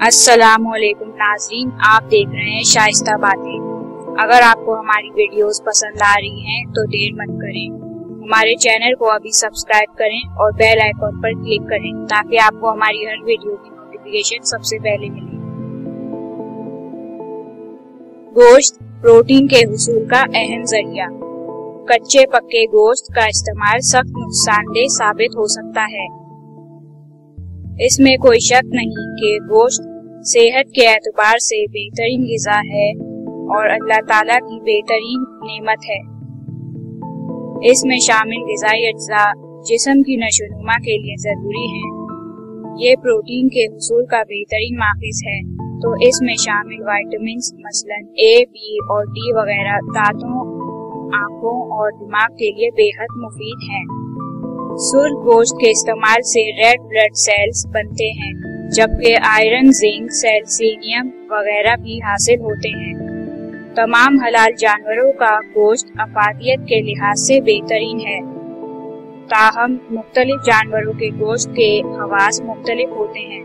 अस्सलामुअलैकुम नाज़रीन, आप देख रहे हैं शाइस्ता बातें। अगर आपको हमारी वीडियोस पसंद आ रही हैं तो देर मत करें, हमारे चैनल को अभी सब्सक्राइब करें और बेल आइकॉन पर क्लिक करें ताकि आपको हमारी हर वीडियो की नोटिफिकेशन सबसे पहले मिले। गोश्त प्रोटीन के हुसूल का अहम जरिया। कच्चे पक्के गोश्त का इस्तेमाल सख्त नुकसानदेह साबित हो सकता है। इसमें कोई शक नहीं कि गोश्त सेहत के एतबार से बेहतरीन ग़िज़ा है और अल्लाह ताला की बेहतरीन नेमत है। इसमें शामिल ग़िज़ाई अज्जा जिस्म की नशोनुमा के लिए जरूरी हैं। ये प्रोटीन के हुसूल का बेहतरीन माखिज़ है, तो इसमें शामिल विटामिन्स मसलन ए, बी और डी वगैरह दांतों, आँखों और दिमाग के लिए बेहद मुफीद हैं। सुर्ख गोश्त के इस्तेमाल से रेड ब्लड सेल्स बनते हैं, जबकि आयरन, जिंक, सेलेनियम वगैरह भी हासिल होते हैं। तमाम हलाल जानवरों का गोश्त अफादियत के लिहाज से बेहतरीन है, ताहम मुख्तलिफ जानवरों के गोश्त के खवास मुख्तलिफ होते हैं।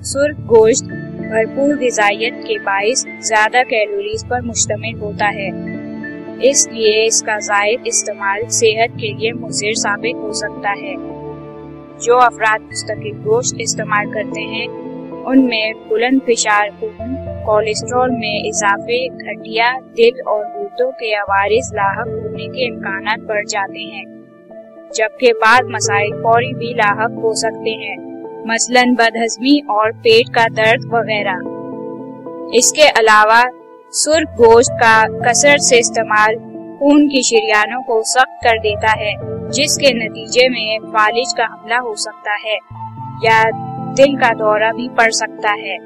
सुर्ख गोश्त भरपूर ग़िज़ाइयत के बाइस ज्यादा कैलोरीज पर मुश्तमिल होता है, इसलिए इसका ज़ायद इस्तेमाल सेहत के लिए मुज़िर साबित हो सकता है। जो अफराद मुस्तकिल गोश्त इस्तेमाल करते हैं उनमें बुलंद फिशार खून, कोलेस्ट्रॉल में इजाफे, घटिया दिल और गुर्दों के अवारिस लाहक होने के इम्कानात बढ़ जाते हैं, जबकि बाद मसाइल फौरी भी लाहक हो सकते हैं, मसलन बदहज़मी और पेट का दर्द वगैरह। इसके अलावा सुर्ख गोश्त का कसरत से इस्तेमाल खून की शरियानों को सख्त कर देता है, जिसके नतीजे में फालिज का हमला हो सकता है या दिल का दौरा भी पड़ सकता है।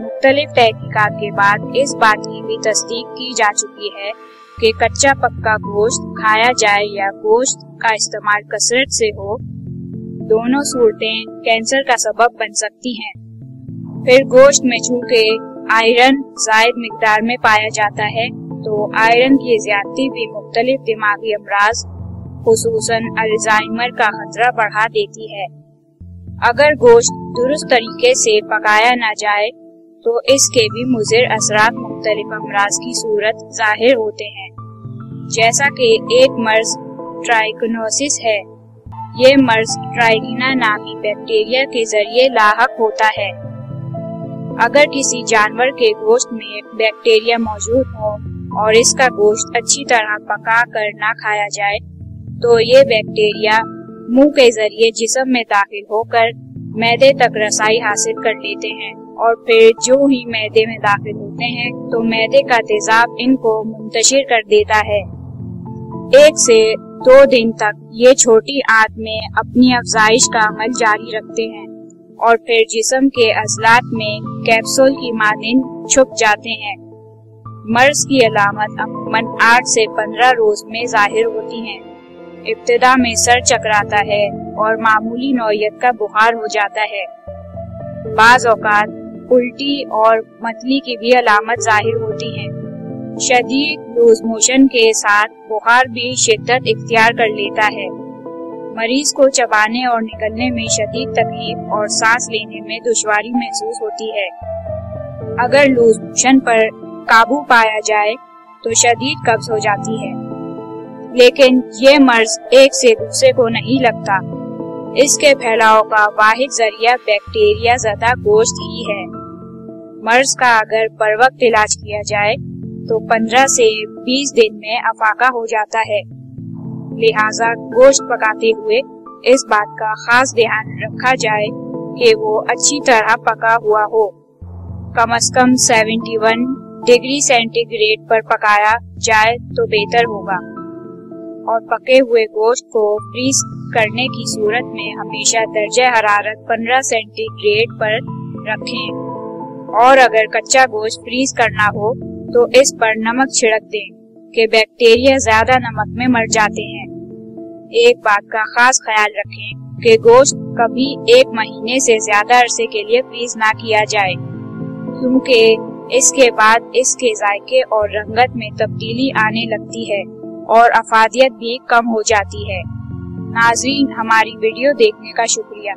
मुख्तलिफ तहकीकात के बाद इस बात की भी तस्दीक की जा चुकी है कि कच्चा पक्का गोश्त खाया जाए या गोश्त का इस्तेमाल कसरत से हो, दोनों सूरतें कैंसर का सबब बन सकती हैं। फिर गोश्त में चूंकि आयरन जायद मिकदार में पाया जाता है, तो आयरन की ज़्यादती भी मुख्तलिफ दिमागी अमराज खुसूसन अल्जाइमर का खतरा बढ़ा देती है। अगर गोश्त दुरुस्त तरीके से पकाया न जाए तो इसके भी मुज़िर असरात मुख्तलिफ अमराज की सूरत जाहिर होते हैं, जैसा कि एक मर्ज ट्राइकोनोसिस है। ये मर्ज ट्राइगिना नामी बैक्टीरिया के जरिए लाहक होता है। अगर किसी जानवर के गोश्त में बैक्टीरिया मौजूद हो और इसका गोश्त अच्छी तरह पका कर ना खाया जाए, तो ये बैक्टीरिया मुंह के जरिए जिस्म में दाखिल होकर मैदे तक रसाई हासिल कर लेते हैं और फिर जो ही मैदे में दाखिल होते हैं तो मैदे का तेजाब इनको मुंतशिर कर देता है। 1 से 2 दिन तक ये छोटी आंत में अपनी अफजाइश का अमल जारी रखते हैं और फिर जिस्म के अज़लात में कैप्सूल की मानिंद छुप जाते हैं। मर्ज की अलामत अमूमन 8 से 15 रोज में जाहिर होती हैं। इब्तिदा में सर चकराता है और मामूली नौयत का बुखार हो जाता है। बाज़ औक़ात उल्टी और मतली की भी अलामत जाहिर होती हैं। शदीद लूज मोशन के साथ बुखार भी शिद्दत इख्तियार कर लेता है। मरीज को चबाने और निकलने में शदीद तकलीफ और सांस लेने में दुश्वारी महसूस होती है। अगर लूज मोशन पर काबू पाया जाए तो शदीद कब्ज हो जाती है, लेकिन ये मर्ज एक से दूसरे को नहीं लगता। इसके फैलाव का वाहिद जरिया बैक्टीरिया ज़दा गोश्त ही है। मर्ज का अगर पर वक्त इलाज किया जाए तो 15 से 20 दिन में अफाका हो जाता है। लिहाजा गोश्त पकाते हुए इस बात का खास ध्यान रखा जाए कि वो अच्छी तरह पका हुआ हो। कम से कम 71 डिग्री सेंटीग्रेड पर पकाया जाए तो बेहतर होगा और पके हुए गोश्त को फ्रीज करने की सूरत में हमेशा दर्जे हरारत 15 सेंटीग्रेड पर रखें और अगर कच्चा गोश्त फ्रीज करना हो तो इस पर नमक छिड़क दें कि बैक्टीरिया ज्यादा नमक में मर जाते हैं। एक बात का खास ख्याल रखें कि गोश्त कभी 1 महीने से ज्यादा अरसे के लिए फ्रीज ना किया जाए, क्योंकि इसके बाद इसके जायके और रंगत में तब्दीली आने लगती है और अफादियत भी कम हो जाती है। नाज़रीन, हमारी वीडियो देखने का शुक्रिया।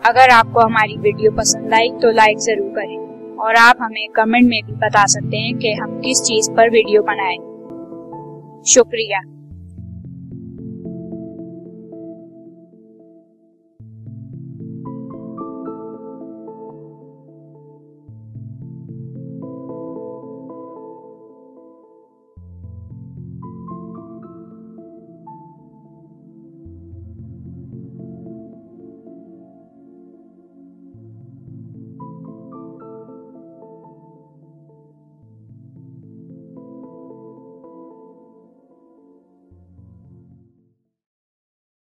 अगर आपको हमारी वीडियो पसंद आई तो लाइक जरूर करें और आप हमें कमेंट में भी बता सकते हैं कि हम किस चीज पर वीडियो बनाएं। शुक्रिया।